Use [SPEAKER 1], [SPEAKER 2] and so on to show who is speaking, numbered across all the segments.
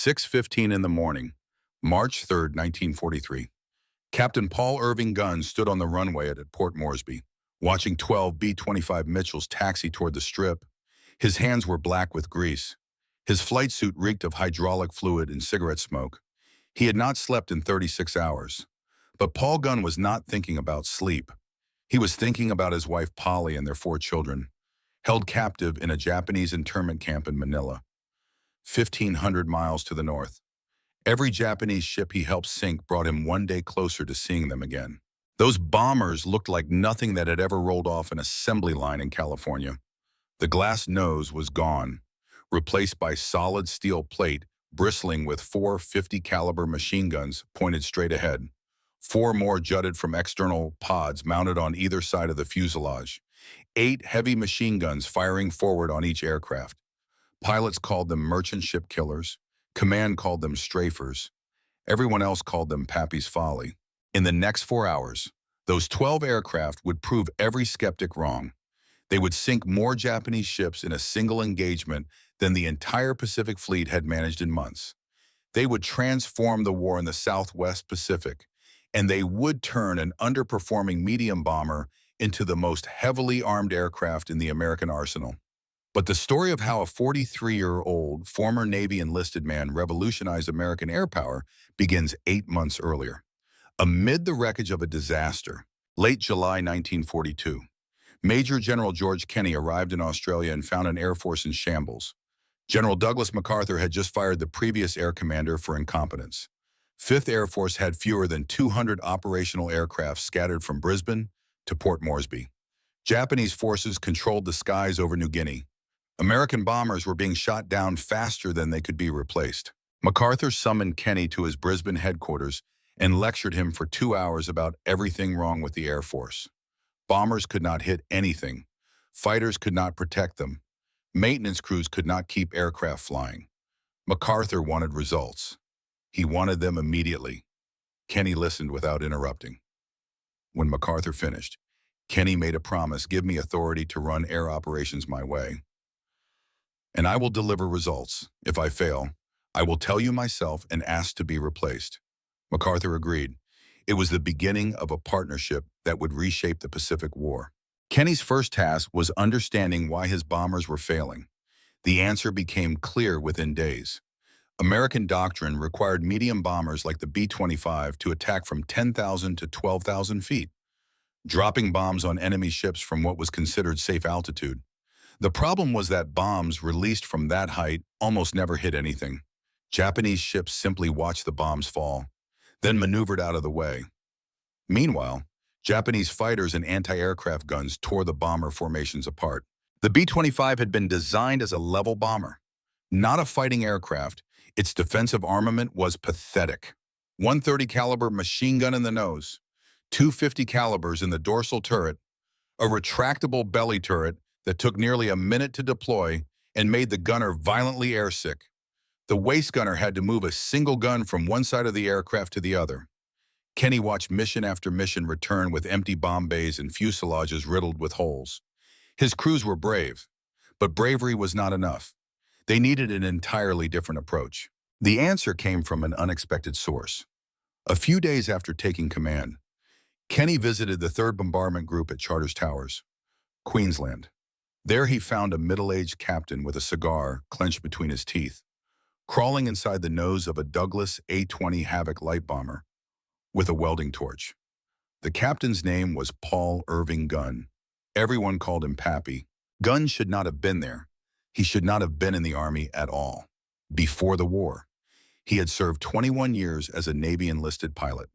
[SPEAKER 1] 6:15 in the morning, March 3rd, 1943. Captain Paul Irving Gunn stood on the runway at Port Moresby, watching 12 B-25 Mitchells taxi toward the strip. His hands were black with grease. His flight suit reeked of hydraulic fluid and cigarette smoke. He had not slept in 36 hours. But Paul Gunn was not thinking about sleep. He was thinking about his wife Polly and their 4 children, held captive in a Japanese internment camp in Manila, 1,500 miles to the north. Every Japanese ship he helped sink brought him one day closer to seeing them again. Those bombers looked like nothing that had ever rolled off an assembly line in California. The glass nose was gone, replaced by solid steel plate bristling with 4 50 caliber machine guns pointed straight ahead. 4 more jutted from external pods mounted on either side of the fuselage. 8 heavy machine guns firing forward on each aircraft. Pilots called them merchant ship killers. Command called them strafers. Everyone else called them Pappy's Folly. In the next 4 hours, those 12 aircraft would prove every skeptic wrong. They would sink more Japanese ships in a single engagement than the entire Pacific Fleet had managed in months. They would transform the war in the Southwest Pacific, and they would turn an underperforming medium bomber into the most heavily armed aircraft in the American arsenal. But the story of how a 43-year-old former Navy enlisted man revolutionized American air power begins 8 months earlier. Amid the wreckage of a disaster, late July 1942, Major General George Kenney arrived in Australia and found an Air Force in shambles. General Douglas MacArthur had just fired the previous air commander for incompetence. 5th Air Force had fewer than 200 operational aircraft scattered from Brisbane to Port Moresby. Japanese forces controlled the skies over New Guinea. American bombers were being shot down faster than they could be replaced. MacArthur summoned Kenney to his Brisbane headquarters and lectured him for 2 hours about everything wrong with the Air Force. Bombers could not hit anything. Fighters could not protect them. Maintenance crews could not keep aircraft flying. MacArthur wanted results. He wanted them immediately. Kenney listened without interrupting. When MacArthur finished, Kenney made a promise: give me authority to run air operations my way, and I will deliver results. If I fail, I will tell you myself and ask to be replaced. MacArthur agreed. It was the beginning of a partnership that would reshape the Pacific War. Kenney's first task was understanding why his bombers were failing. The answer became clear within days. American doctrine required medium bombers like the B-25 to attack from 10,000 to 12,000 feet, dropping bombs on enemy ships from what was considered safe altitude. The problem was that bombs released from that height almost never hit anything. Japanese ships simply watched the bombs fall, then maneuvered out of the way. Meanwhile, Japanese fighters and anti-aircraft guns tore the bomber formations apart. The B-25 had been designed as a level bomber, not a fighting aircraft. Its defensive armament was pathetic. 130 caliber machine gun in the nose, 250 calibers in the dorsal turret, a retractable belly turret that took nearly a minute to deploy and made the gunner violently airsick. The waist gunner had to move a single gun from one side of the aircraft to the other. Kenney watched mission after mission return with empty bomb bays and fuselages riddled with holes. His crews were brave, but bravery was not enough. They needed an entirely different approach. The answer came from an unexpected source. A few days after taking command, Kenney visited the 3rd Bombardment Group at Charters Towers, Queensland. There he found a middle-aged captain with a cigar clenched between his teeth, crawling inside the nose of a Douglas A-20 Havoc light bomber with a welding torch. The captain's name was Paul Irving Gunn. Everyone called him Pappy. Gunn should not have been there. He should not have been in the Army at all. Before the war, he had served 21 years as a Navy enlisted pilot,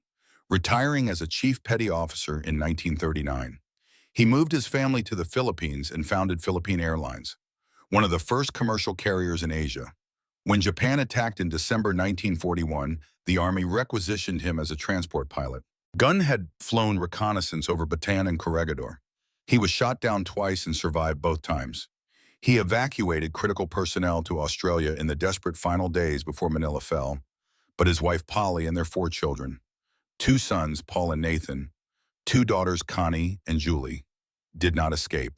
[SPEAKER 1] retiring as a chief petty officer in 1939. He moved his family to the Philippines and founded Philippine Airlines, one of the first commercial carriers in Asia. When Japan attacked in December 1941, the Army requisitioned him as a transport pilot. Gunn had flown reconnaissance over Bataan and Corregidor. He was shot down twice and survived both times. He evacuated critical personnel to Australia in the desperate final days before Manila fell, but his wife Polly and their 4 children, 2 sons, Paul and Nathan, 2 daughters, Connie and Julie, did not escape.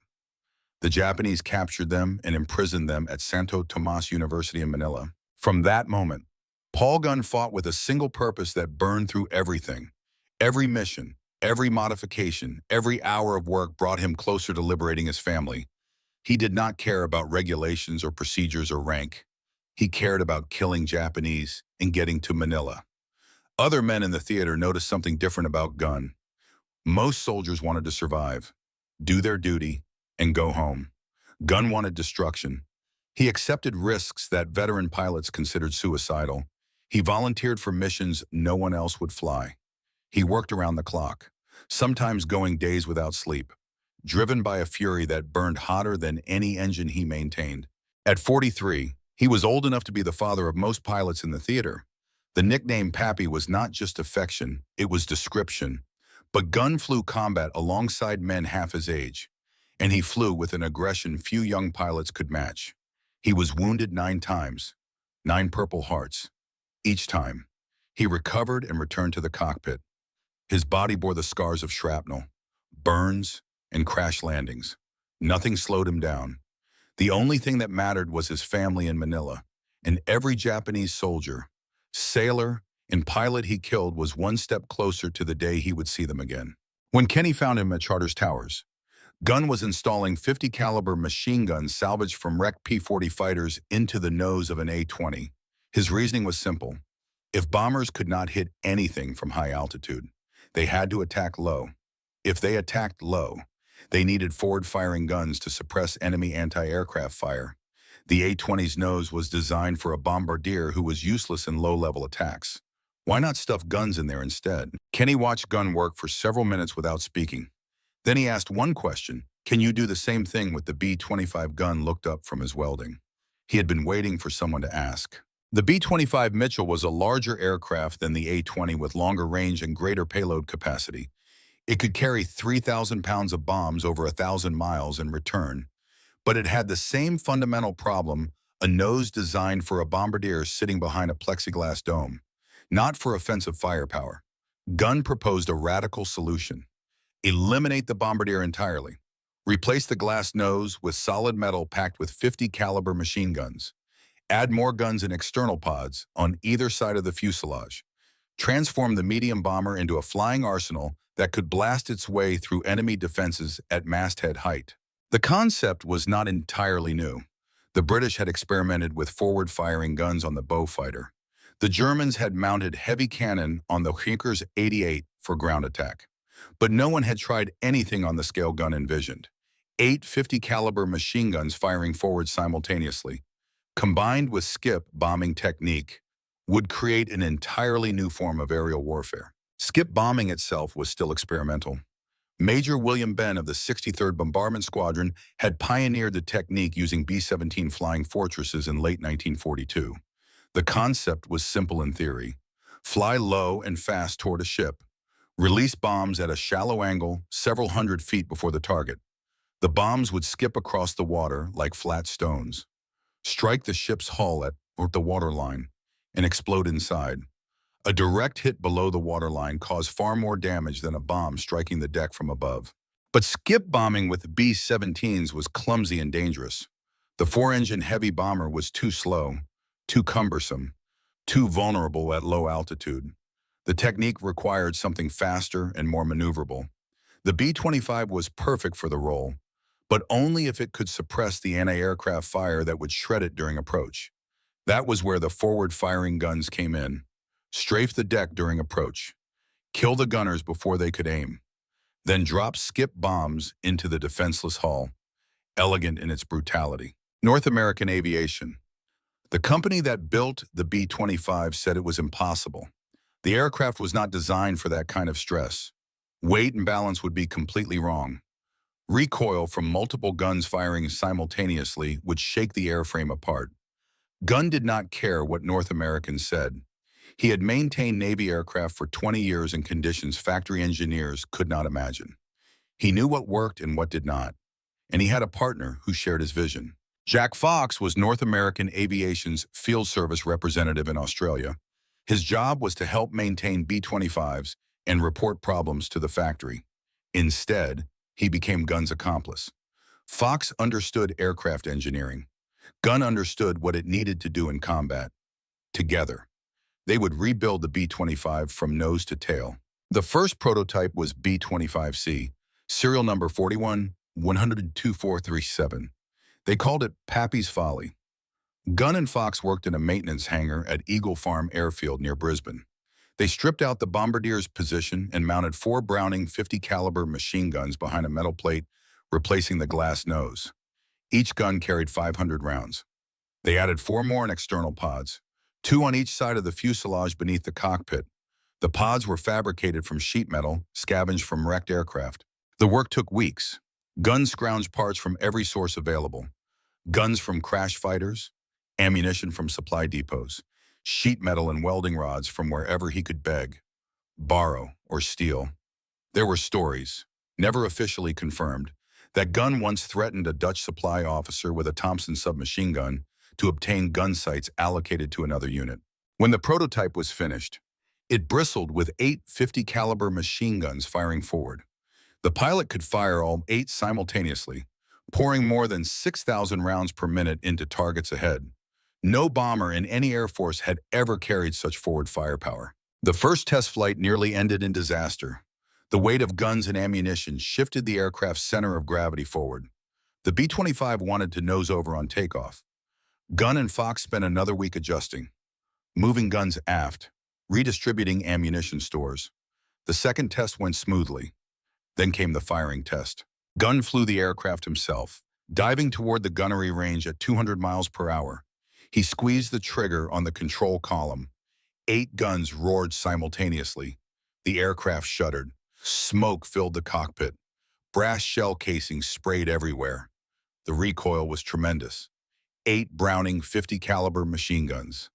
[SPEAKER 1] The Japanese captured them and imprisoned them at Santo Tomas University in Manila. From that moment, Paul Gunn fought with a single purpose that burned through everything. Every mission, every modification, every hour of work brought him closer to liberating his family. He did not care about regulations or procedures or rank. He cared about killing Japanese and getting to Manila. Other men in the theater noticed something different about Gunn. Most soldiers wanted to survive, do their duty, and go home. Gunn wanted destruction. He accepted risks that veteran pilots considered suicidal. He volunteered for missions no one else would fly. He worked around the clock, sometimes going days without sleep, driven by a fury that burned hotter than any engine he maintained. At 43, he was old enough to be the father of most pilots in the theater. The nickname Pappy was not just affection, it was description. But Gunn flew combat alongside men half his age, and he flew with an aggression few young pilots could match. He was wounded 9 times, 9 Purple Hearts. Each time, he recovered and returned to the cockpit. His body bore the scars of shrapnel, burns, and crash landings. Nothing slowed him down. The only thing that mattered was his family in Manila, and every Japanese soldier, sailor, and pilot he killed was one step closer to the day he would see them again. When Kenny found him at Charters Towers, Gunn was installing 50 caliber machine guns salvaged from wrecked P-40 fighters into the nose of an A-20. His reasoning was simple. If bombers could not hit anything from high altitude, they had to attack low. If they attacked low, they needed forward-firing guns to suppress enemy anti-aircraft fire. The A-20's nose was designed for a bombardier who was useless in low-level attacks. Why not stuff guns in there instead? Kenny watched Gunn work for several minutes without speaking. Then he asked one question: can you do the same thing with the B-25? Gunn looked up from his welding. He had been waiting for someone to ask. The B-25 Mitchell was a larger aircraft than the A-20 with longer range and greater payload capacity. It could carry 3,000 pounds of bombs over 1,000 miles and return. But it had the same fundamental problem: a nose designed for a bombardier sitting behind a plexiglass dome, not for offensive firepower. Gunn proposed a radical solution. Eliminate the bombardier entirely. Replace the glass nose with solid metal packed with 50 caliber machine guns. Add more guns in external pods on either side of the fuselage. Transform the medium bomber into a flying arsenal that could blast its way through enemy defenses at masthead height. The concept was not entirely new. The British had experimented with forward-firing guns on the Beaufighter. The Germans had mounted heavy cannon on the Junkers 88 for ground attack. But no one had tried anything on the scale Gunn envisioned. 8 50 caliber machine guns firing forward simultaneously, combined with skip bombing technique, would create an entirely new form of aerial warfare. Skip bombing itself was still experimental. Major William Benn of the 63rd Bombardment Squadron had pioneered the technique using B-17 flying fortresses in late 1942. The concept was simple in theory. Fly low and fast toward a ship. Release bombs at a shallow angle several hundred feet before the target. The bombs would skip across the water like flat stones, strike the ship's hull at the waterline, and explode inside. A direct hit below the waterline caused far more damage than a bomb striking the deck from above. But skip bombing with B-17s was clumsy and dangerous. The 4-engine heavy bomber was too slow, too cumbersome, too vulnerable at low altitude. The technique required something faster and more maneuverable. The B-25 was perfect for the role, but only if it could suppress the anti-aircraft fire that would shred it during approach. That was where the forward-firing guns came in. Strafe the deck during approach. Kill the gunners before they could aim. Then drop skip bombs into the defenseless hull, elegant in its brutality. North American Aviation. The company that built the B-25 said it was impossible. The aircraft was not designed for that kind of stress. Weight and balance would be completely wrong. Recoil from multiple guns firing simultaneously would shake the airframe apart. Gunn did not care what North Americans said. He had maintained Navy aircraft for 20 years in conditions factory engineers could not imagine. He knew what worked and what did not, and he had a partner who shared his vision. Jack Fox was North American Aviation's field service representative in Australia. His job was to help maintain B-25s and report problems to the factory. Instead, he became Gunn's accomplice. Fox understood aircraft engineering. Gunn understood what it needed to do in combat. Together, They would rebuild the B-25 from nose to tail. The first prototype was B-25C, serial number 41-102-437. They called it Pappy's Folly. Gunn and Fox worked in a maintenance hangar at Eagle Farm Airfield near Brisbane. They stripped out the bombardier's position and mounted 4 Browning 50 caliber machine guns behind a metal plate, replacing the glass nose. Each gun carried 500 rounds. They added 4 more in external pods, 2 on each side of the fuselage beneath the cockpit. The pods were fabricated from sheet metal, scavenged from wrecked aircraft. The work took weeks. Gunn scrounged parts from every source available. Guns from crash fighters, ammunition from supply depots, sheet metal and welding rods from wherever he could beg, borrow, or steal. There were stories, never officially confirmed, that Gunn once threatened a Dutch supply officer with a Thompson submachine gun to obtain gun sights allocated to another unit. When the prototype was finished, it bristled with 8 50 caliber machine guns firing forward. The pilot could fire all 8 simultaneously, pouring more than 6,000 rounds per minute into targets ahead. No bomber in any Air Force had ever carried such forward firepower. The first test flight nearly ended in disaster. The weight of guns and ammunition shifted the aircraft's center of gravity forward. The B-25 wanted to nose over on takeoff. Gunn and Fox spent another week adjusting, moving guns aft, redistributing ammunition stores. The second test went smoothly. Then came the firing test. Gunn flew the aircraft himself, diving toward the gunnery range at 200 miles per hour. He squeezed the trigger on the control column. 8 guns roared simultaneously. The aircraft shuddered. Smoke filled the cockpit. Brass shell casings sprayed everywhere. The recoil was tremendous. 8 Browning 50 caliber machine guns,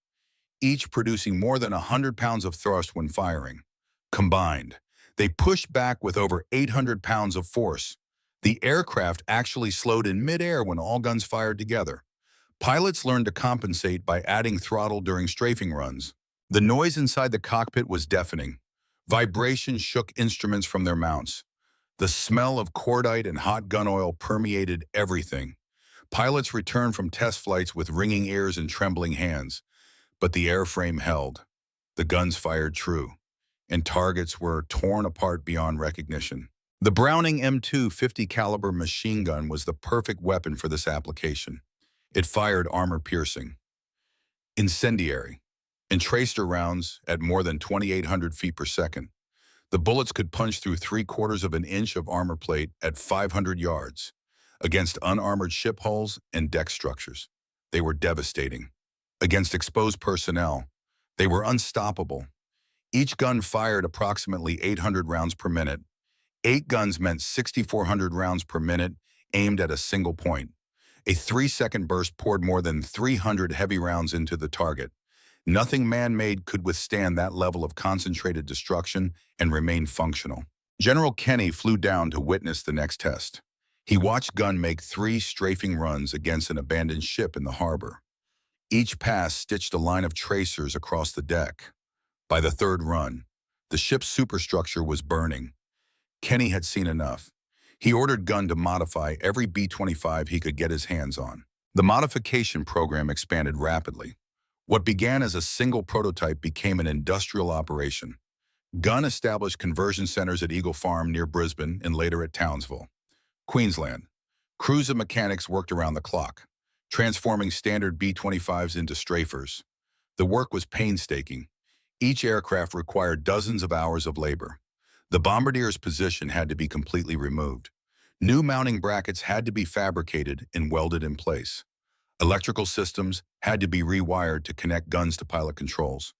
[SPEAKER 1] each producing more than 100 pounds of thrust when firing. Combined, they pushed back with over 800 pounds of force. The aircraft actually slowed in midair when all guns fired together. Pilots learned to compensate by adding throttle during strafing runs. The noise inside the cockpit was deafening. Vibration shook instruments from their mounts. The smell of cordite and hot gun oil permeated everything. Pilots returned from test flights with ringing ears and trembling hands. But the airframe held. The guns fired true, and targets were torn apart beyond recognition. The Browning M2 50 caliber machine gun was the perfect weapon for this application. It fired armor-piercing, incendiary, and tracer rounds at more than 2,800 feet per second. The bullets could punch through 3/4 of an inch of armor plate at 500 yards against unarmored ship hulls and deck structures. They were devastating. Against exposed personnel, they were unstoppable. Each gun fired approximately 800 rounds per minute. 8 guns meant 6,400 rounds per minute aimed at a single point. A 3-second burst poured more than 300 heavy rounds into the target. Nothing man-made could withstand that level of concentrated destruction and remain functional. General Kenny flew down to witness the next test. He watched Gunn make 3 strafing runs against an abandoned ship in the harbor. Each pass stitched a line of tracers across the deck. By the 3rd run, the ship's superstructure was burning. Kenny had seen enough. He ordered Gunn to modify every B-25 he could get his hands on. The modification program expanded rapidly. What began as a single prototype became an industrial operation. Gunn established conversion centers at Eagle Farm near Brisbane and later at Townsville, Queensland. Crews of mechanics worked around the clock, transforming standard B-25s into strafers. The work was painstaking. Each aircraft required dozens of hours of labor. The bombardier's position had to be completely removed. New mounting brackets had to be fabricated and welded in place. Electrical systems had to be rewired to connect guns to pilot controls.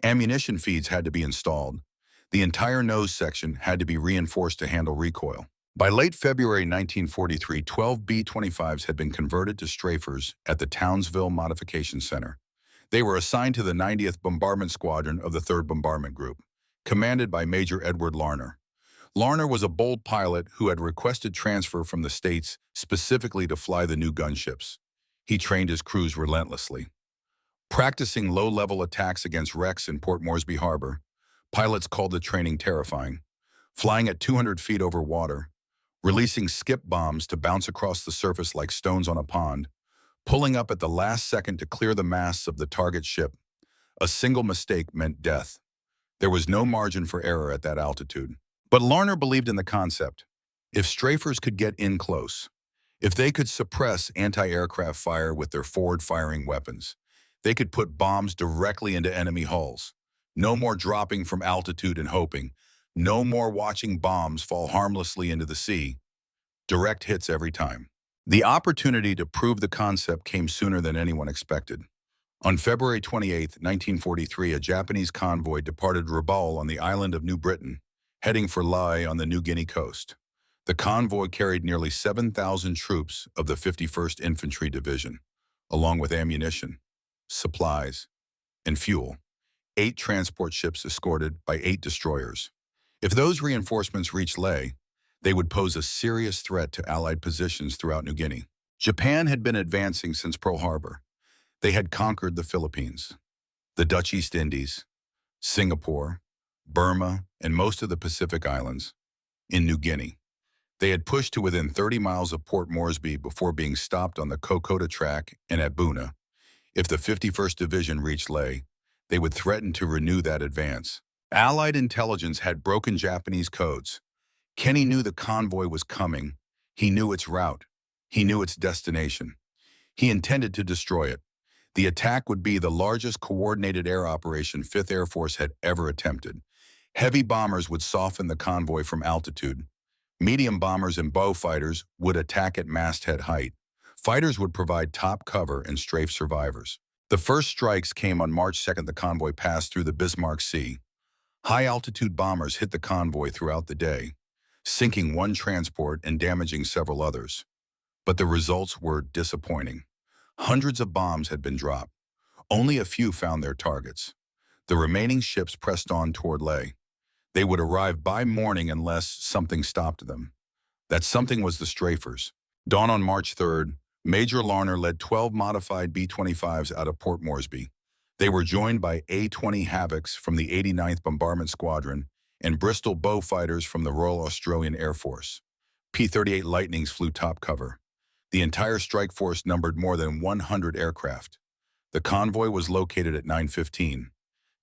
[SPEAKER 1] Ammunition feeds had to be installed. The entire nose section had to be reinforced to handle recoil. By late February 1943, 12 B-25s had been converted to strafers at the Townsville Modification Center. They were assigned to the 90th Bombardment Squadron of the 3rd Bombardment Group, commanded by Major Edward Larner. Larner was a bold pilot who had requested transfer from the States specifically to fly the new gunships. He trained his crews relentlessly. Practicing low-level attacks against wrecks in Port Moresby Harbor, pilots called the training terrifying. Flying at 200 feet over water, releasing skip bombs to bounce across the surface like stones on a pond, pulling up at the last second to clear the masts of the target ship. A single mistake meant death. There was no margin for error at that altitude. But Larner believed in the concept. If strafers could get in close, if they could suppress anti-aircraft fire with their forward-firing weapons, they could put bombs directly into enemy hulls. No more dropping from altitude and hoping. No more watching bombs fall harmlessly into the sea. Direct hits every time. The opportunity to prove the concept came sooner than anyone expected. On February 28, 1943, a Japanese convoy departed Rabaul on the island of New Britain, heading for Lae on the New Guinea coast. The convoy carried nearly 7,000 troops of the 51st Infantry Division, along with ammunition, supplies, and fuel. 8 transport ships escorted by 8 destroyers. If those reinforcements reached Lae, they would pose a serious threat to Allied positions throughout New Guinea. Japan had been advancing since Pearl Harbor. They had conquered the Philippines, the Dutch East Indies, Singapore, Burma, and most of the Pacific Islands. In New Guinea, they had pushed to within 30 miles of Port Moresby before being stopped on the Kokoda track and at Buna. If the 51st Division reached Lae, they would threaten to renew that advance. Allied intelligence had broken Japanese codes. Kenny knew the convoy was coming. He knew its route. He knew its destination. He intended to destroy it. The attack would be the largest coordinated air operation 5th Air Force had ever attempted. Heavy bombers would soften the convoy from altitude. Medium bombers and bow fighters would attack at masthead height. Fighters would provide top cover and strafe survivors. The first strikes came on March 2nd. The convoy passed through the Bismarck Sea. High-altitude bombers hit the convoy throughout the day, sinking one transport and damaging several others. But the results were disappointing. Hundreds of bombs had been dropped. Only a few found their targets. The remaining ships pressed on toward Lae. They would arrive by morning unless something stopped them. That something was the strafers. Dawn on March 3rd, Major Larner led 12 modified B-25s out of Port Moresby. They were joined by A-20 Havocs from the 89th Bombardment Squadron and Bristol bow fighters from the Royal Australian Air Force. P-38 Lightnings flew top cover. The entire strike force numbered more than 100 aircraft. The convoy was located at 9:15,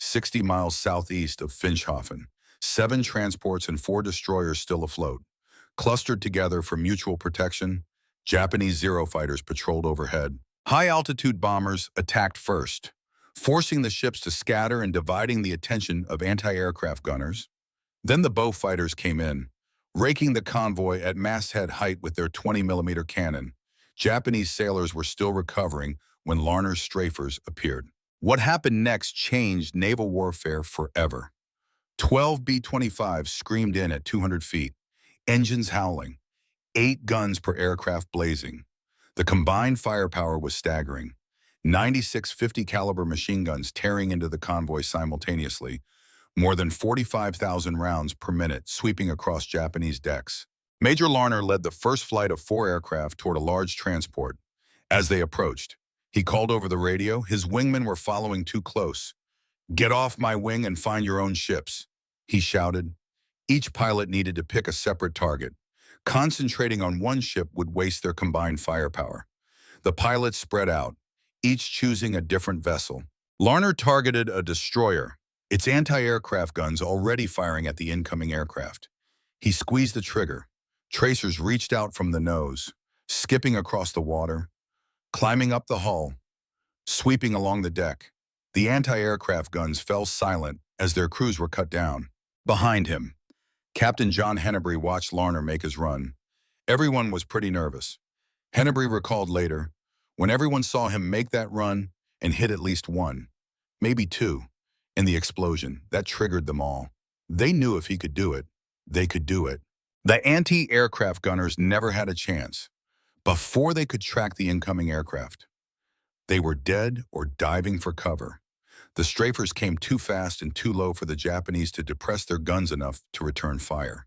[SPEAKER 1] 60 miles southeast of Finschhafen. 7 transports and 4 destroyers still afloat. Clustered together for mutual protection, Japanese Zero fighters patrolled overhead. High-altitude bombers attacked first, forcing the ships to scatter and dividing the attention of anti-aircraft gunners. Then the bow fighters came in, raking the convoy at masthead height with their 20mm cannon. Japanese sailors were still recovering when Larner's strafers appeared. What happened next changed naval warfare forever. 12 B-25s screamed in at 200 feet, engines howling, 8 guns per aircraft blazing. The combined firepower was staggering. 96 50-caliber machine guns tearing into the convoy simultaneously, more than 45,000 rounds per minute sweeping across Japanese decks. Major Larner led the first flight of 4 aircraft toward a large transport. As they approached, he called over the radio. His wingmen were following too close. "Get off my wing and find your own ships," he shouted. Each pilot needed to pick a separate target. Concentrating on one ship would waste their combined firepower. The pilots spread out, each choosing a different vessel. Larner targeted a destroyer, its anti-aircraft guns already firing at the incoming aircraft. He squeezed the trigger. Tracers reached out from the nose, skipping across the water, climbing up the hull, sweeping along the deck. The anti-aircraft guns fell silent as their crews were cut down. Behind him, Captain John Hennebrey watched Larner make his run. Everyone was pretty nervous. Hennebrey recalled later, when everyone saw him make that run and hit at least 1, maybe 2, in the explosion, that triggered them all. They knew if he could do it, they could do it. The anti-aircraft gunners never had a chance. Before they could track the incoming aircraft, they were dead or diving for cover. The strafers came too fast and too low for the Japanese to depress their guns enough to return fire.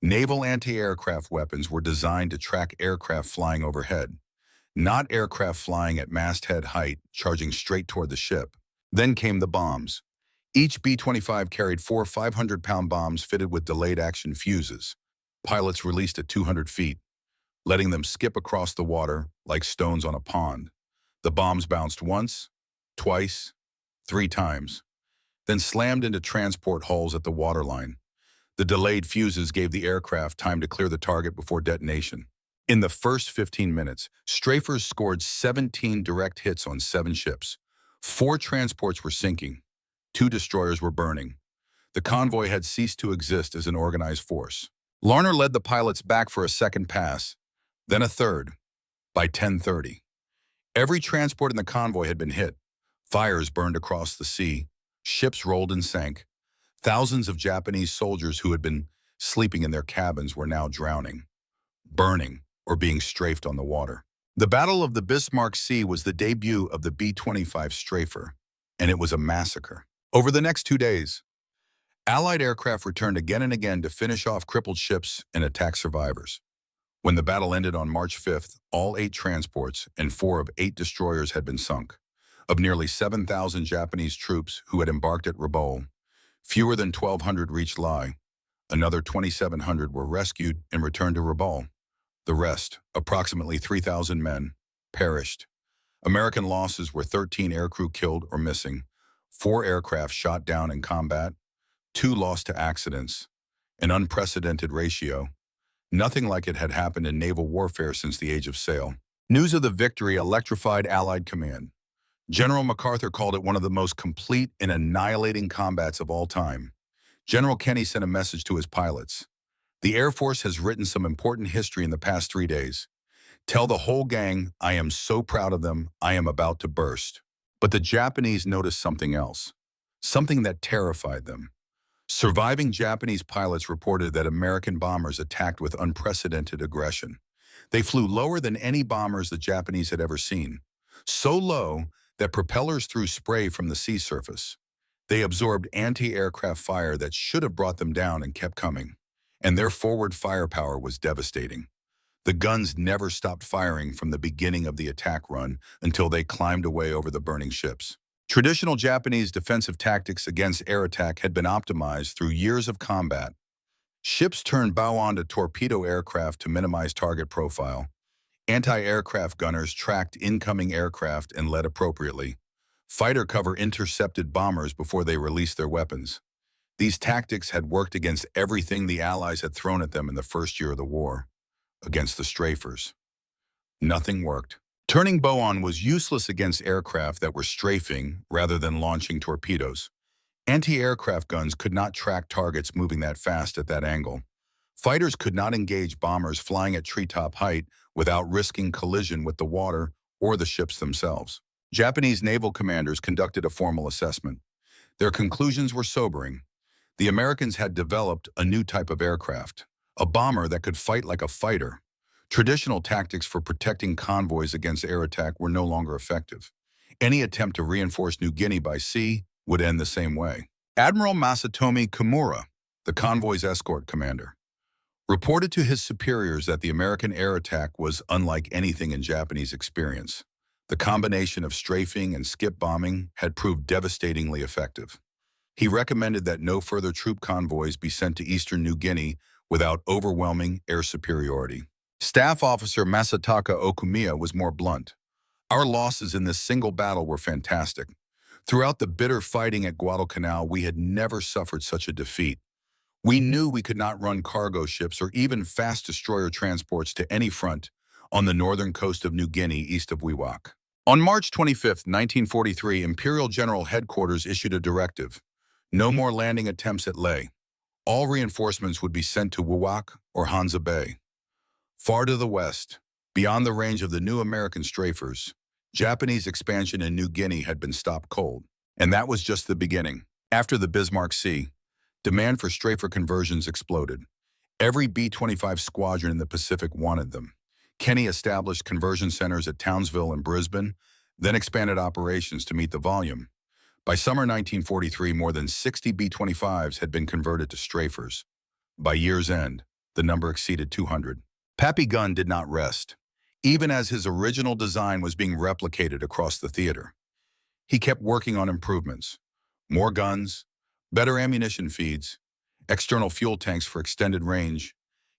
[SPEAKER 1] Naval anti-aircraft weapons were designed to track aircraft flying overhead, not aircraft flying at masthead height, charging straight toward the ship. Then came the bombs. Each B-25 carried 4 500-pound bombs fitted with delayed action fuses. Pilots released at 200 feet, letting them skip across the water like stones on a pond. The bombs bounced once, twice, 3 times, then slammed into transport hulls at the waterline. The delayed fuses gave the aircraft time to clear the target before detonation. In the first 15 minutes, strafers scored 17 direct hits on 7 ships. 4 transports were sinking. 2 destroyers were burning. The convoy had ceased to exist as an organized force. Larner led the pilots back for a second pass, then a third, by 10:30. Every transport in the convoy had been hit. Fires burned across the sea. Ships rolled and sank. Thousands of Japanese soldiers who had been sleeping in their cabins were now drowning, burning, or being strafed on the water. The Battle of the Bismarck Sea was the debut of the B-25 strafer, and it was a massacre. Over the next 2 days, Allied aircraft returned again and again to finish off crippled ships and attack survivors. When the battle ended on March 5th, all 8 transports and 4 of 8 destroyers had been sunk. Of nearly 7,000 Japanese troops who had embarked at Rabaul, fewer than 1,200 reached Lai. Another 2,700 were rescued and returned to Rabaul. The rest, approximately 3,000 men, perished. American losses were 13 aircrew killed or missing, 4 aircraft shot down in combat, 2 lost to accidents, an unprecedented ratio. Nothing like it had happened in naval warfare since the age of sail. News of the victory electrified Allied command. General MacArthur called it one of the most complete and annihilating combats of all time. General Kenny sent a message to his pilots. The Air Force has written some important history in the past 3 days. Tell the whole gang I am so proud of them, I am about to burst. But the Japanese noticed something else, something that terrified them. Surviving Japanese pilots reported that American bombers attacked with unprecedented aggression. They flew lower than any bombers the Japanese had ever seen, so low that propellers threw spray from the sea surface. They absorbed anti-aircraft fire that should have brought them down and kept coming, and their forward firepower was devastating. The guns never stopped firing from the beginning of the attack run until they climbed away over the burning ships. Traditional Japanese defensive tactics against air attack had been optimized through years of combat. Ships turned bow on to torpedo aircraft to minimize target profile. Anti-aircraft gunners tracked incoming aircraft and led appropriately. Fighter cover intercepted bombers before they released their weapons. These tactics had worked against everything the Allies had thrown at them in the first year of the war. Against the strafers, nothing worked. Turning bow on was useless against aircraft that were strafing rather than launching torpedoes. Anti-aircraft guns could not track targets moving that fast at that angle. Fighters could not engage bombers flying at treetop height without risking collision with the water or the ships themselves. Japanese naval commanders conducted a formal assessment. Their conclusions were sobering. The Americans had developed a new type of aircraft, a bomber that could fight like a fighter. Traditional tactics for protecting convoys against air attack were no longer effective. Any attempt to reinforce New Guinea by sea would end the same way. Admiral Kimura, the convoy's escort commander, reported to his superiors that the American air attack was unlike anything in Japanese experience. The combination of strafing and skip bombing had proved devastatingly effective. He recommended that no further troop convoys be sent to eastern New Guinea without overwhelming air superiority. Staff Officer Masataka Okumiya was more blunt. Our losses in this single battle were fantastic. Throughout the bitter fighting at Guadalcanal, we had never suffered such a defeat. We knew we could not run cargo ships or even fast destroyer transports to any front on the northern coast of New Guinea east of Wewak. On March 25, 1943, Imperial General Headquarters issued a directive. No more landing attempts at Lae. All reinforcements would be sent to Wewak or Hansa Bay. Far to the west, beyond the range of the new American strafers, Japanese expansion in New Guinea had been stopped cold. And that was just the beginning. After the Bismarck Sea, demand for strafer conversions exploded. Every B-25 squadron in the Pacific wanted them. Kenny established conversion centers at Townsville and Brisbane, then expanded operations to meet the volume. By summer 1943, more than 60 B-25s had been converted to strafers. By year's end, the number exceeded 200. Pappy Gunn did not rest, even as his original design was being replicated across the theater. He kept working on improvements. More guns, better ammunition feeds, external fuel tanks for extended range,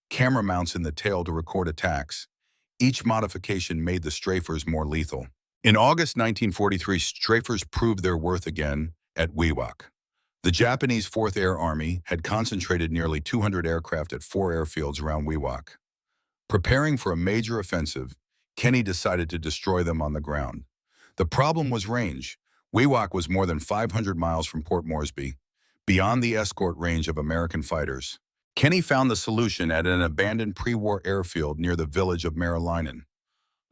[SPEAKER 1] camera mounts in the tail to record attacks. Each modification made the strafers more lethal. In August 1943, strafers proved their worth again at Wewak. The Japanese 4th Air Army had concentrated nearly 200 aircraft at 4 airfields around Wewak. Preparing for a major offensive, Kenny decided to destroy them on the ground. The problem was range. Wewak was more than 500 miles from Port Moresby, beyond the escort range of American fighters. Kenny found the solution at an abandoned pre-war airfield near the village of Marilinen,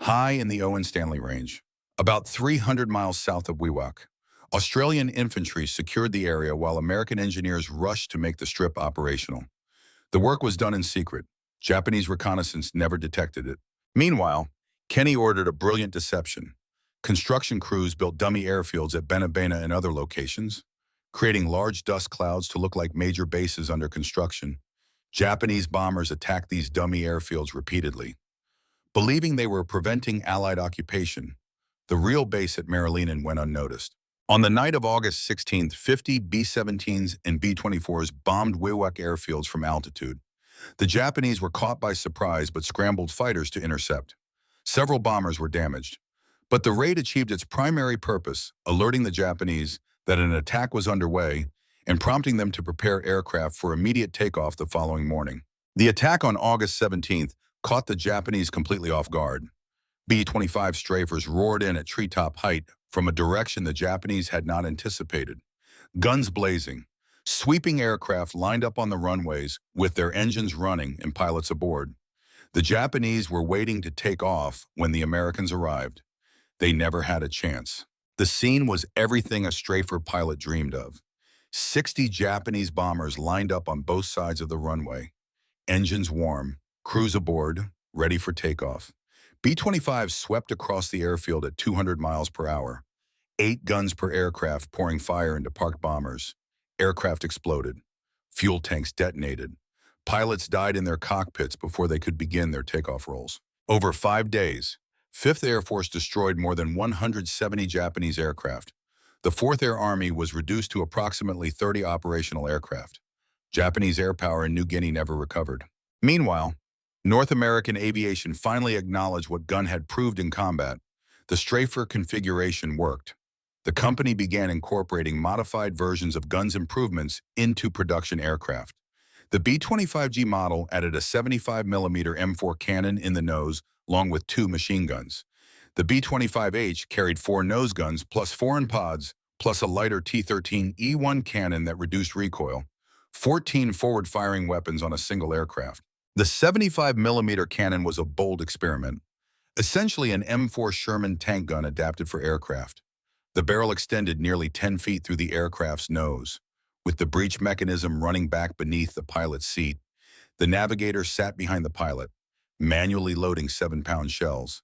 [SPEAKER 1] high in the Owen Stanley Range, about 300 miles south of Wewak. Australian infantry secured the area while American engineers rushed to make the strip operational. The work was done in secret. Japanese reconnaissance never detected it. Meanwhile, Kenny ordered a brilliant deception. Construction crews built dummy airfields at Benabena and other locations, creating large dust clouds to look like major bases under construction. Japanese bombers attacked these dummy airfields repeatedly, believing they were preventing Allied occupation. The real base at Marilinen went unnoticed. On the night of August 16th, 50 B-17s and B-24s bombed Wewak airfields from altitude. The Japanese were caught by surprise but scrambled fighters to intercept. Several bombers were damaged. But the raid achieved its primary purpose, alerting the Japanese that an attack was underway and prompting them to prepare aircraft for immediate takeoff the following morning. The attack on August 17th caught the Japanese completely off guard. B-25 strafers roared in at treetop height from a direction the Japanese had not anticipated. Guns blazing, sweeping aircraft lined up on the runways with their engines running and pilots aboard. The Japanese were waiting to take off when the Americans arrived. They never had a chance. The scene was everything a strafer pilot dreamed of. 60 Japanese bombers lined up on both sides of the runway. Engines warm, crews aboard, ready for takeoff. B-25 swept across the airfield at 200 miles per hour. 8 guns per aircraft pouring fire into parked bombers. Aircraft exploded. Fuel tanks detonated. Pilots died in their cockpits before they could begin their takeoff rolls. Over 5 days, 5th Air Force destroyed more than 170 Japanese aircraft. The 4th Air Army was reduced to approximately 30 operational aircraft. Japanese air power in New Guinea never recovered. Meanwhile, North American aviation finally acknowledged what gun had proved in combat. The strafer configuration worked. The company began incorporating modified versions of guns improvements into production aircraft. The B-25G model added a 75mm M4 cannon in the nose, along with 2 machine guns. The B-25H carried 4 nose guns plus 4 in pods, plus a lighter T-13E1 cannon that reduced recoil, 14 forward-firing weapons on a single aircraft. The 75mm cannon was a bold experiment, essentially an M4 Sherman tank gun adapted for aircraft. The barrel extended nearly 10 feet through the aircraft's nose, with the breech mechanism running back beneath the pilot's seat. The navigator sat behind the pilot, manually loading 7-pound shells.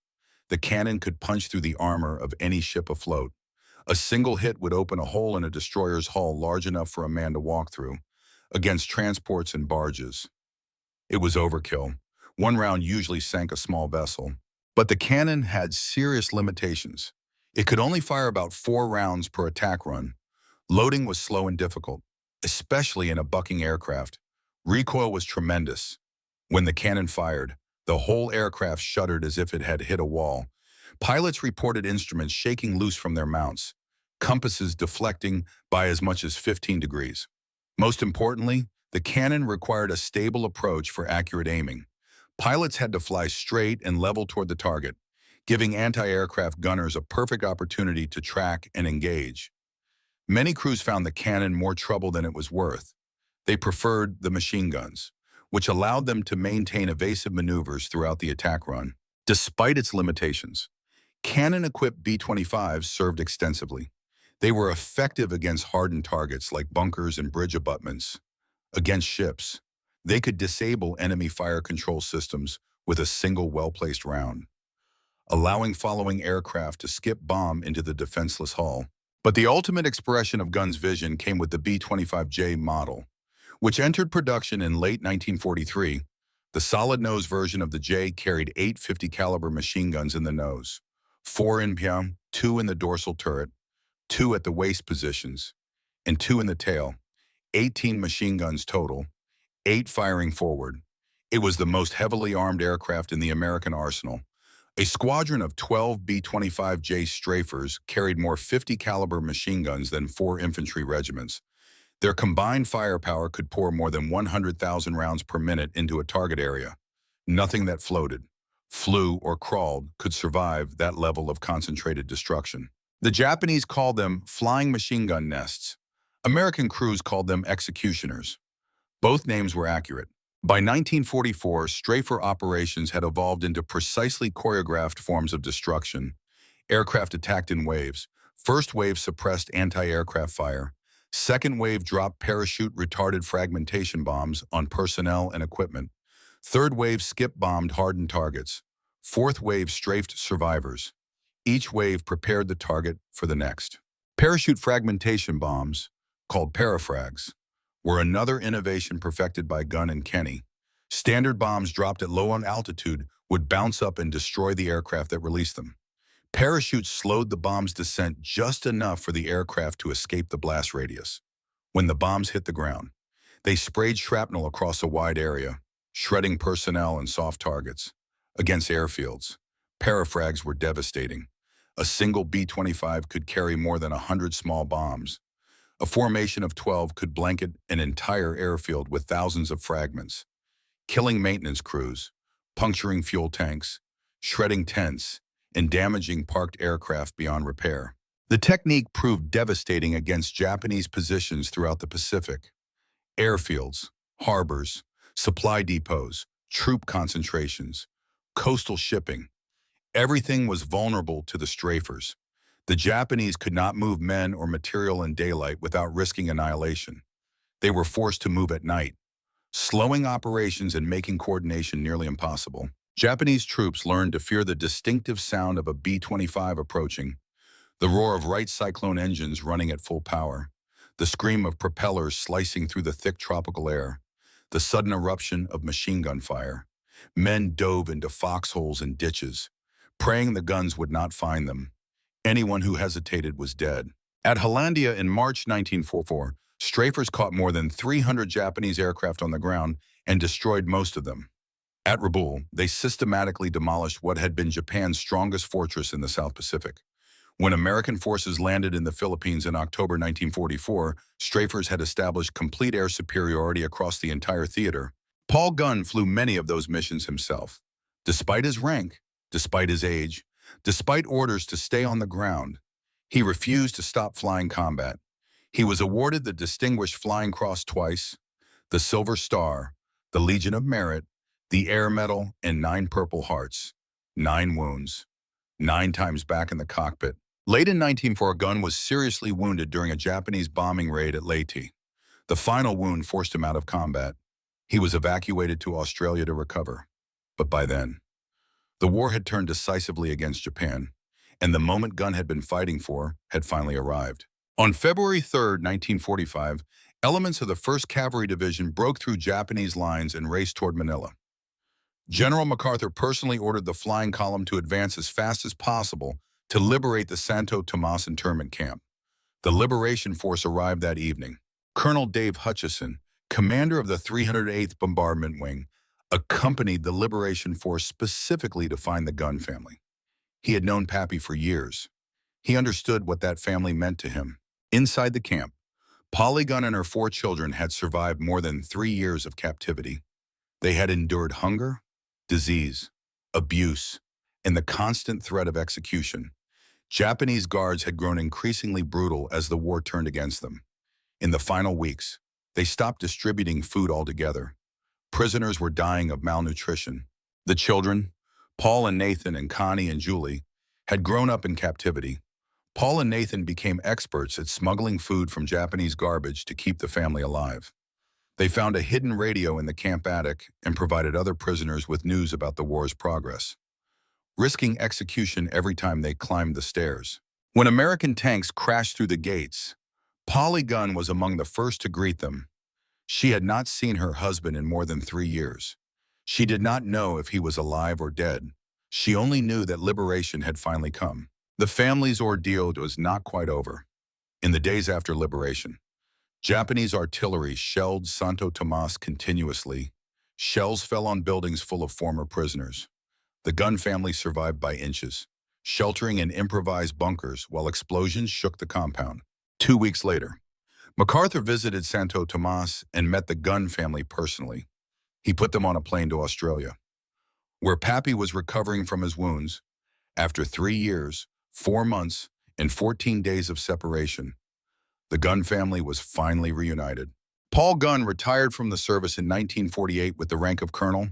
[SPEAKER 1] The cannon could punch through the armor of any ship afloat. A single hit would open a hole in a destroyer's hull large enough for a man to walk through, against transports and barges. It was overkill. 1 round usually sank a small vessel. But the cannon had serious limitations. It could only fire about 4 rounds per attack run. Loading was slow and difficult, especially in a bucking aircraft. Recoil was tremendous. When the cannon fired, the whole aircraft shuddered as if it had hit a wall. Pilots reported instruments shaking loose from their mounts, compasses deflecting by as much as 15 degrees. Most importantly, the cannon required a stable approach for accurate aiming. Pilots had to fly straight and level toward the target, giving anti-aircraft gunners a perfect opportunity to track and engage. Many crews found the cannon more trouble than it was worth. They preferred the machine guns, which allowed them to maintain evasive maneuvers throughout the attack run. Despite its limitations, cannon-equipped B-25s served extensively. They were effective against hardened targets like bunkers and bridge abutments. Against ships, they could disable enemy fire control systems with a single well-placed round, allowing following aircraft to skip bomb into the defenseless hull. But the ultimate expression of Gunn's vision came with the B-25J model, which entered production in late 1943. The solid-nose version of the J carried 8 50 caliber machine guns in the nose, 4 in piam, 2 in the dorsal turret, 2 at the waist positions, and 2 in the tail. 18 machine guns total, 8 firing forward. It was the most heavily armed aircraft in the American arsenal, A squadron of 12 B-25J strafers carried more 50 caliber machine guns than 4 infantry regiments. Their combined firepower could pour more than 100,000 rounds per minute into a target area. Nothing that floated, flew, or crawled could survive that level of concentrated destruction. The Japanese called them flying machine gun nests. American crews called them executioners. Both names were accurate. By 1944, strafer operations had evolved into precisely choreographed forms of destruction. Aircraft attacked in waves. First wave suppressed anti-aircraft fire. Second wave dropped parachute-retarded fragmentation bombs on personnel and equipment. Third wave skip-bombed hardened targets. Fourth wave strafed survivors. Each wave prepared the target for the next. Parachute fragmentation bombs, called parafrags, were another innovation perfected by Gunn and Kenny. Standard bombs dropped at low altitude would bounce up and destroy the aircraft that released them. Parachutes slowed the bomb's descent just enough for the aircraft to escape the blast radius. When the bombs hit the ground, they sprayed shrapnel across a wide area, shredding personnel and soft targets. Against airfields, parafrags were devastating. A single B-25 could carry more than 100 small bombs. A formation of 12 could blanket an entire airfield with thousands of fragments, killing maintenance crews, puncturing fuel tanks, shredding tents, and damaging parked aircraft beyond repair. The technique proved devastating against Japanese positions throughout the Pacific. Airfields, harbors, supply depots, troop concentrations, coastal shipping. Everything was vulnerable to the strafers. The Japanese could not move men or material in daylight without risking annihilation. They were forced to move at night, slowing operations and making coordination nearly impossible. Japanese troops learned to fear the distinctive sound of a B-25 approaching, the roar of Wright Cyclone engines running at full power, the scream of propellers slicing through the thick tropical air, the sudden eruption of machine gun fire. Men dove into foxholes and ditches, praying the guns would not find them. Anyone who hesitated was dead. At Hollandia in March 1944, strafers caught more than 300 Japanese aircraft on the ground and destroyed most of them. At Rabaul, they systematically demolished what had been Japan's strongest fortress in the South Pacific. When American forces landed in the Philippines in October 1944, strafers had established complete air superiority across the entire theater. Paul Gunn flew many of those missions himself. Despite his rank, despite his age, despite orders to stay on the ground, he refused to stop flying combat. He was awarded the Distinguished Flying Cross twice, the Silver Star, the Legion of Merit, the Air Medal, and 9 Purple Hearts, 9 wounds, 9 times back in the cockpit. Late in 1944, Gunn was seriously wounded during a Japanese bombing raid at Leyte. The final wound forced him out of combat. He was evacuated to Australia to recover. But by then, the war had turned decisively against Japan, and the moment Gunn had been fighting for had finally arrived. On February 3, 1945, elements of the 1st Cavalry Division broke through Japanese lines and raced toward Manila. General MacArthur personally ordered the flying column to advance as fast as possible to liberate the Santo Tomas internment camp. The Liberation Force arrived that evening. Colonel Dave Hutchison, commander of the 308th Bombardment Wing, accompanied the Liberation Force specifically to find the Gunn family. He had known Pappy for years. He understood what that family meant to him. Inside the camp, Polly Gunn and her 4 children had survived more than 3 years of captivity. They had endured hunger, disease, abuse, and the constant threat of execution. Japanese guards had grown increasingly brutal as the war turned against them. In the final weeks, they stopped distributing food altogether. Prisoners were dying of malnutrition. The children, Paul and Nathan and Connie and Julie, had grown up in captivity. Paul and Nathan became experts at smuggling food from Japanese garbage to keep the family alive. They found a hidden radio in the camp attic and provided other prisoners with news about the war's progress, risking execution every time they climbed the stairs. When American tanks crashed through the gates, Polly Gunn was among the first to greet them. She had not seen her husband in more than 3 years. She did not know if he was alive or dead. She only knew that liberation had finally come. The family's ordeal was not quite over. In the days after liberation, Japanese artillery shelled Santo Tomas continuously. Shells fell on buildings full of former prisoners. The gun family survived by inches, sheltering in improvised bunkers while explosions shook the compound. 2 weeks later, MacArthur visited Santo Tomas and met the Gunn family personally. He put them on a plane to Australia, where Pappy was recovering from his wounds. After 3 years, 4 months, and 14 days of separation, the Gunn family was finally reunited. Paul Gunn retired from the service in 1948 with the rank of colonel.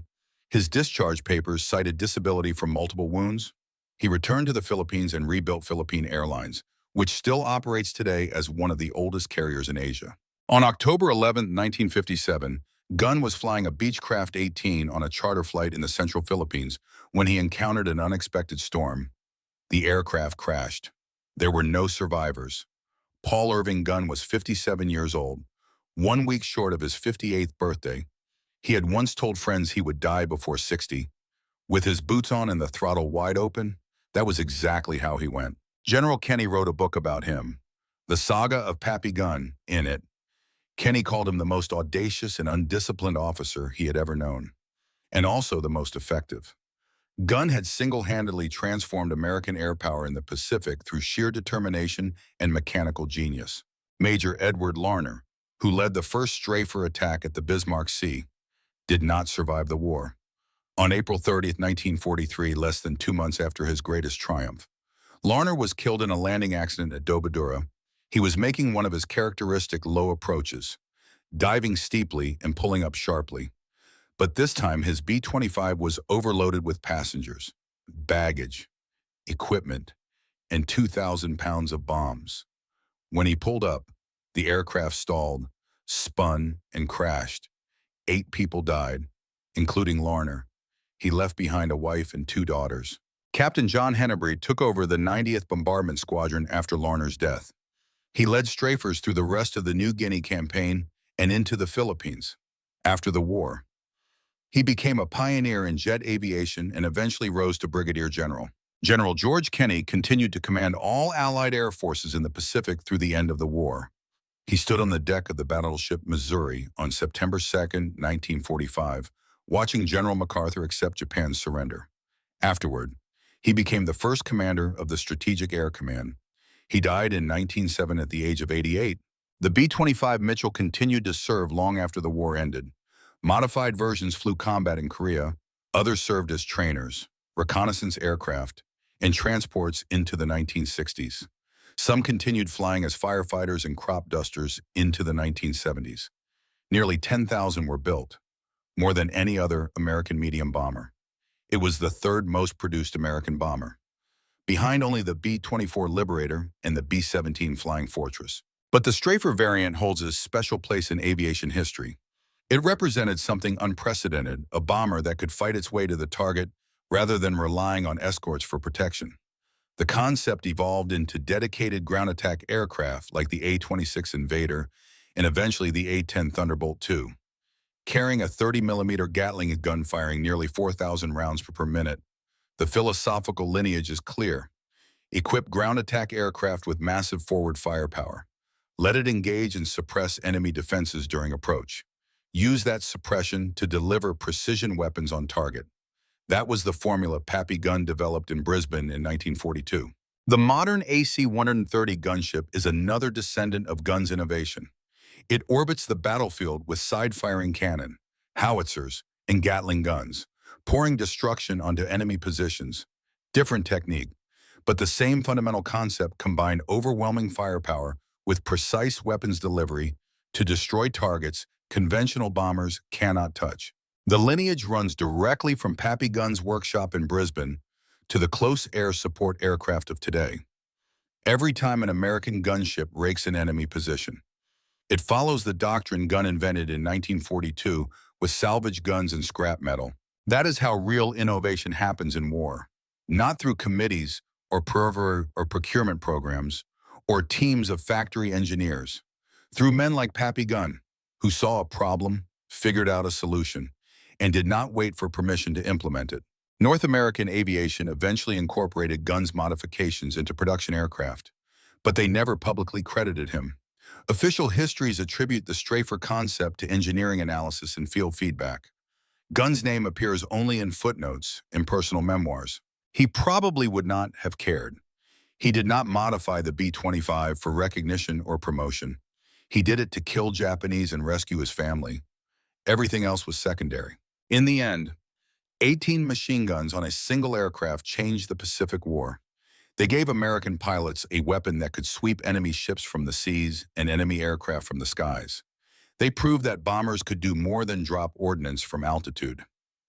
[SPEAKER 1] His discharge papers cited disability from multiple wounds. He returned to the Philippines and rebuilt Philippine Airlines, which still operates today as one of the oldest carriers in Asia. On October 11, 1957, Gunn was flying a Beechcraft 18 on a charter flight in the central Philippines when he encountered an unexpected storm. The aircraft crashed. There were no survivors. Paul Irving Gunn was 57 years old, 1 week short of his 58th birthday. He had once told friends he would die before 60. With his boots on and the throttle wide open, that was exactly how he went. General Kenny wrote a book about him, The Saga of Pappy Gunn. In it, Kenny called him the most audacious and undisciplined officer he had ever known, and also the most effective. Gunn had single-handedly transformed American air power in the Pacific through sheer determination and mechanical genius. Major Edward Larner, who led the first strafer attack at the Bismarck Sea, did not survive the war. On April 30, 1943, less than 2 months after his greatest triumph, Larner was killed in a landing accident at Dobadura. He was making one of his characteristic low approaches, diving steeply and pulling up sharply. But this time his B-25 was overloaded with passengers, baggage, equipment, and 2,000 pounds of bombs. When he pulled up, the aircraft stalled, spun, and crashed. 8 people died, including Larner. He left behind a wife and 2 daughters. Captain John Hennebrey took over the 90th Bombardment Squadron after Larner's death. He led strafers through the rest of the New Guinea campaign and into the Philippines. After the war, he became a pioneer in jet aviation and eventually rose to brigadier general. General George Kenny continued to command all Allied air forces in the Pacific through the end of the war. He stood on the deck of the battleship Missouri on September 2, 1945, watching General MacArthur accept Japan's surrender. Afterward, he became the first commander of the Strategic Air Command. He died in 1907 at the age of 88. The B-25 Mitchell continued to serve long after the war ended. Modified versions flew combat in Korea. Others served as trainers, reconnaissance aircraft, and transports into the 1960s. Some continued flying as firefighters and crop dusters into the 1970s. Nearly 10,000 were built, more than any other American medium bomber. It was the third most produced American bomber, behind only the B-24 Liberator and the B-17 Flying Fortress. But the strafer variant holds a special place in aviation history. It represented something unprecedented, a bomber that could fight its way to the target rather than relying on escorts for protection. The concept evolved into dedicated ground attack aircraft like the A-26 Invader and eventually the A-10 Thunderbolt II. Carrying a 30mm Gatling gun firing nearly 4,000 rounds per minute, the philosophical lineage is clear. Equip ground attack aircraft with massive forward firepower. Let it engage and suppress enemy defenses during approach. Use that suppression to deliver precision weapons on target. That was the formula Pappy Gunn developed in Brisbane in 1942. The modern AC-130 gunship is another descendant of Gunn's innovation. It orbits the battlefield with side-firing cannon, howitzers, and Gatling guns, pouring destruction onto enemy positions. Different technique, but the same fundamental concept combined overwhelming firepower with precise weapons delivery to destroy targets conventional bombers cannot touch. The lineage runs directly from Pappy Gunn's workshop in Brisbane to the close air support aircraft of today. Every time an American gunship rakes an enemy position, it follows the doctrine Gunn invented in 1942 with salvage guns and scrap metal. That is how real innovation happens in war, not through committees or procurement programs or teams of factory engineers, through men like Pappy Gunn, who saw a problem, figured out a solution, and did not wait for permission to implement it. North American aviation eventually incorporated Gunn's modifications into production aircraft, but they never publicly credited him. Official histories attribute the strafer concept to engineering analysis and field feedback. Gunn's name appears only in footnotes in personal memoirs. He probably would not have cared. He did not modify the B-25 for recognition or promotion. He did it to kill Japanese and rescue his family. Everything else was secondary. In the end, 18 machine guns on a single aircraft changed the Pacific War. They gave American pilots a weapon that could sweep enemy ships from the seas and enemy aircraft from the skies. They proved that bombers could do more than drop ordnance from altitude.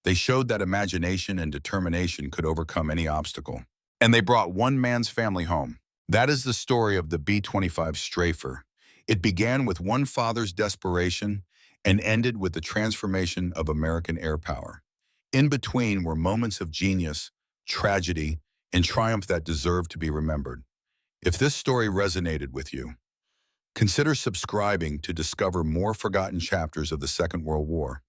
[SPEAKER 1] They showed that imagination and determination could overcome any obstacle. And they brought one man's family home. That is the story of the B-25 Strafer. It began with one father's desperation and ended with the transformation of American air power. In between were moments of genius, tragedy, and triumph that deserve to be remembered. If this story resonated with you, consider subscribing to discover more forgotten chapters of the Second World War.